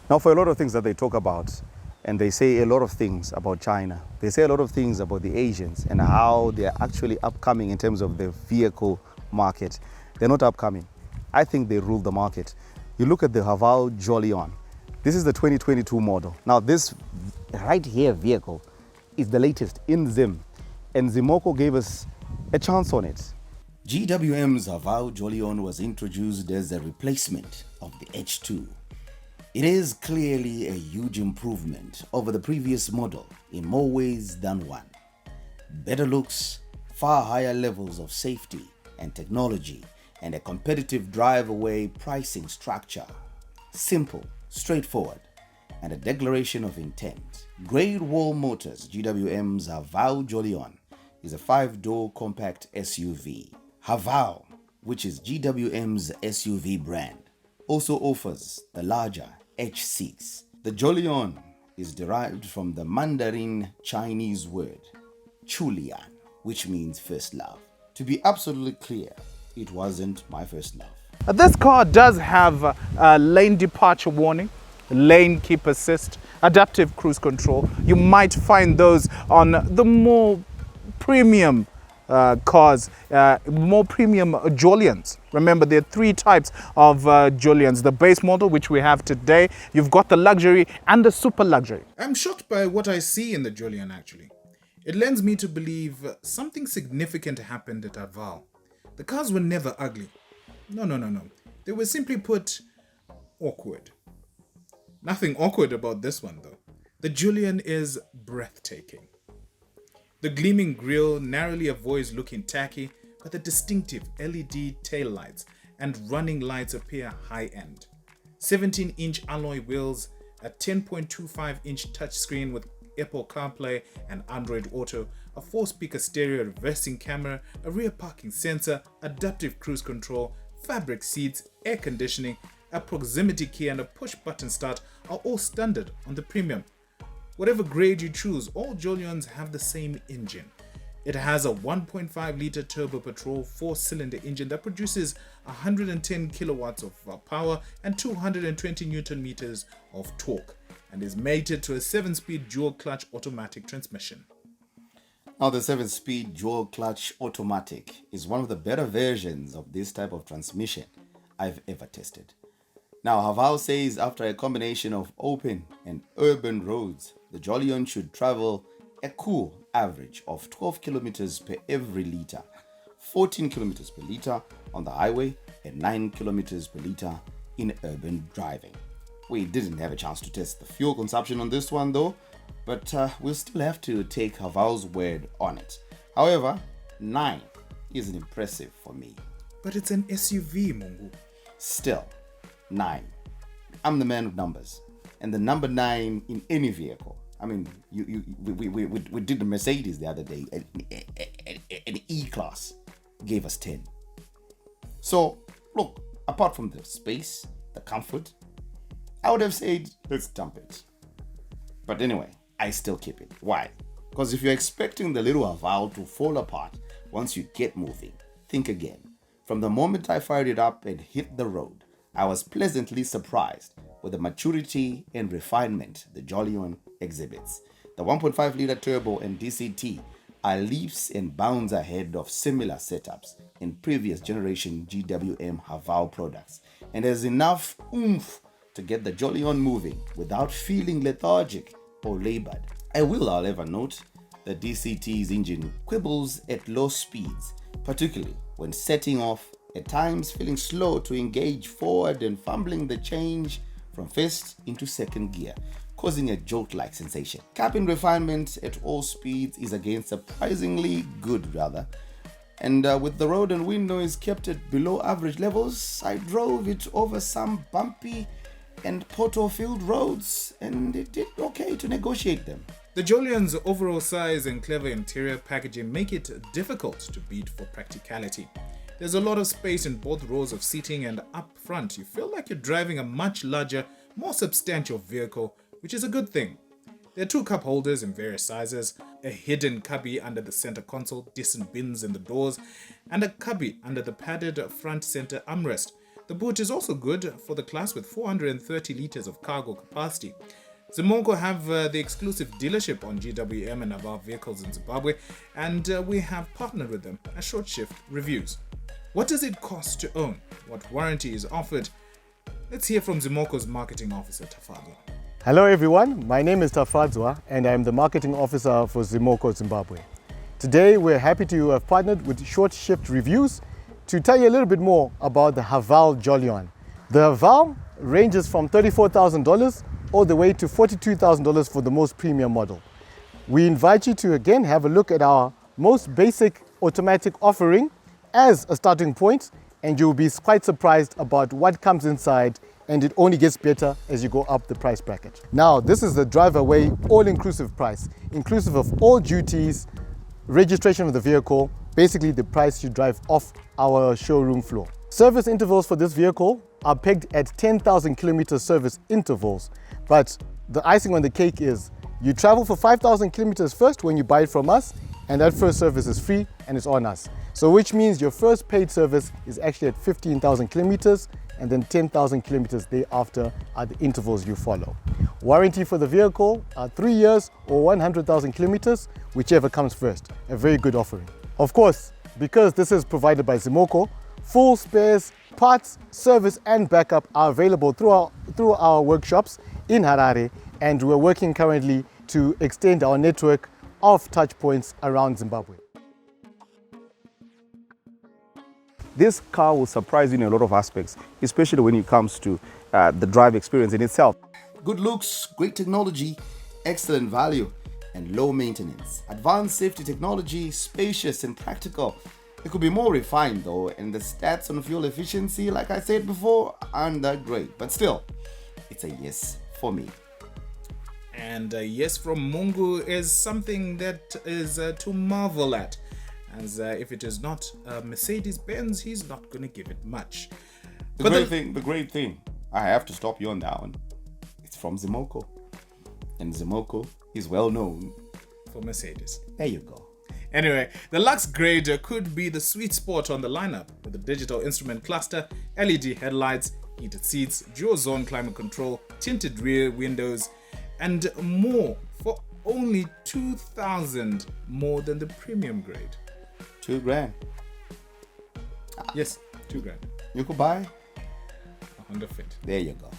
Now, for a lot of things that they talk about, and they say a lot of things about China, they say a lot of things about the Asians and how they're actually upcoming in terms of the vehicle market. They're not upcoming. I think they rule the market. You look at the Haval Jolion. This is the 2022 model. Now, this right here vehicle is the latest in Zim, and Zimoco gave us a chance on it. GWM's Haval Jolion was introduced as a replacement of the H2. It is clearly a huge improvement over the previous model in more ways than one. Better looks, far higher levels of safety and technology, and a competitive drive-away pricing structure. Simple, straightforward, and a declaration of intent. Great Wall Motors GWM's Haval Jolion is a 5-door compact SUV. Haval, which is GWM's SUV brand, also offers the larger H6. The Jolion is derived from the Mandarin Chinese word Chulian, which means first love. To be absolutely clear, it wasn't my first love. This car does have a lane departure warning, lane keep assist, adaptive cruise control. You might find those on the more premium cars, more premium Jolions. Remember, there are 3 types of Jolions. The base model, which we have today, you've got the luxury and the super luxury. I'm shocked by what I see in the Jolion actually. It lends me to believe something significant happened at Haval. The cars were never ugly. No. They were simply put awkward. Nothing awkward about this one though. The Jolion is breathtaking. The gleaming grille narrowly avoids looking tacky, but the distinctive LED taillights and running lights appear high-end. 17-inch alloy wheels, a 10.25-inch touchscreen with Apple CarPlay and Android Auto, a 4-speaker stereo reversing camera, a rear parking sensor, adaptive cruise control, fabric seats, air conditioning, a proximity key and a push-button start are all standard on the premium. Whatever grade you choose, all Jolions have the same engine. It has a 1.5-litre turbo petrol 4-cylinder engine that produces 110 kilowatts of power and 220 newton meters of torque, and is mated to a 7-speed dual-clutch automatic transmission. Now, the 7-speed dual-clutch automatic is one of the better versions of this type of transmission I've ever tested. Now, Haval says after a combination of open and urban roads, the Jolion should travel a cool average of 12 kilometers per every liter, 14 kilometers per liter on the highway, and 9 kilometers per liter in urban driving. We didn't have a chance to test the fuel consumption on this one though, but we'll still have to take Haval's word on it. However, 9 isn't impressive for me. But it's an SUV, Mungu. Still, 9. I'm the man of numbers, and the number 9 in any vehicle. I mean, we did the Mercedes the other day, an E-Class gave us 10. So, look, apart from the space, the comfort, I would have said, let's dump it. But anyway, I still keep it. Why? Because if you're expecting the little Haval to fall apart once you get moving, think again. From the moment I fired it up and hit the road, I was pleasantly surprised with the maturity and refinement the Jolion exhibits. The 1.5-litre turbo and DCT are leaps and bounds ahead of similar setups in previous generation GWM Haval products, and has enough oomph to get the Jolion moving without feeling lethargic or labored. I will, however, note the DCT's engine quibbles at low speeds, particularly when setting off, at times feeling slow to engage forward and fumbling the change from first into second gear, causing a jolt-like sensation. Cabin refinement at all speeds is again surprisingly good rather, and with the road and wind noise kept at below average levels, I drove it over some bumpy and pothole-filled roads, and it did okay to negotiate them. The Jolion's overall size and clever interior packaging make it difficult to beat for practicality. There's a lot of space in both rows of seating, and up front you feel like you're driving a much larger, more substantial vehicle, which is a good thing. There are 2 cup holders in various sizes, a hidden cubby under the center console, decent bins in the doors, and a cubby under the padded front center armrest. The boot is also good for the class with 430 liters of cargo capacity. Zimoko have the exclusive dealership on GWM and Haval vehicles in Zimbabwe, and we have partnered with them at Short Shift Reviews. What does it cost to own? What warranty is offered? Let's hear from Zimoko's marketing officer, Tafadzwa. Hello everyone, my name is Tafadzwa and I'm the marketing officer for Zimoko Zimbabwe. Today we're happy to have partnered with Short Shift Reviews to tell you a little bit more about the Haval Jolion. The Haval ranges from $34,000 all the way to $42,000 for the most premium model. We invite you to again have a look at our most basic automatic offering as a starting point, and you'll be quite surprised about what comes inside, and it only gets better as you go up the price bracket. Now, this is the drive away all-inclusive price, inclusive of all duties, registration of the vehicle, basically the price you drive off our showroom floor. Service intervals for this vehicle are pegged at 10,000 kilometer service intervals, but the icing on the cake is you travel for 5,000 kilometers first when you buy it from us, and that first service is free and it's on us. So which means your first paid service is actually at 15,000 kilometers, and then 10,000 kilometers thereafter are the intervals you follow. Warranty for the vehicle are 3 years or 100,000 kilometers, whichever comes first. A very good offering. Of course, because this is provided by Zimoko, full spares, parts, service and backup are available through our workshops in Harare, and we're working currently to extend our network of touch points around Zimbabwe. This car will surprise you in a lot of aspects, especially when it comes to the drive experience in itself. Good looks, great technology, excellent value, and low maintenance. Advanced safety technology, spacious and practical. It could be more refined though, and the stats on fuel efficiency, like I said before, aren't that great. But still, it's a yes for me. And a yes from Mungu is something that is to marvel at. As if it is not Mercedes-Benz, he's not going to give it much. The great thing, I have to stop you on that one. It's from Zimoko. And Zimoko is well known for Mercedes. There you go. Anyway, the Lux Grade could be the sweet spot on the lineup with a digital instrument cluster, LED headlights, heated seats, dual zone climate control, tinted rear windows, and more for only 2,000 more than the premium grade. $2,000. Yes, $2,000. You could buy a Honda Fit. There you go.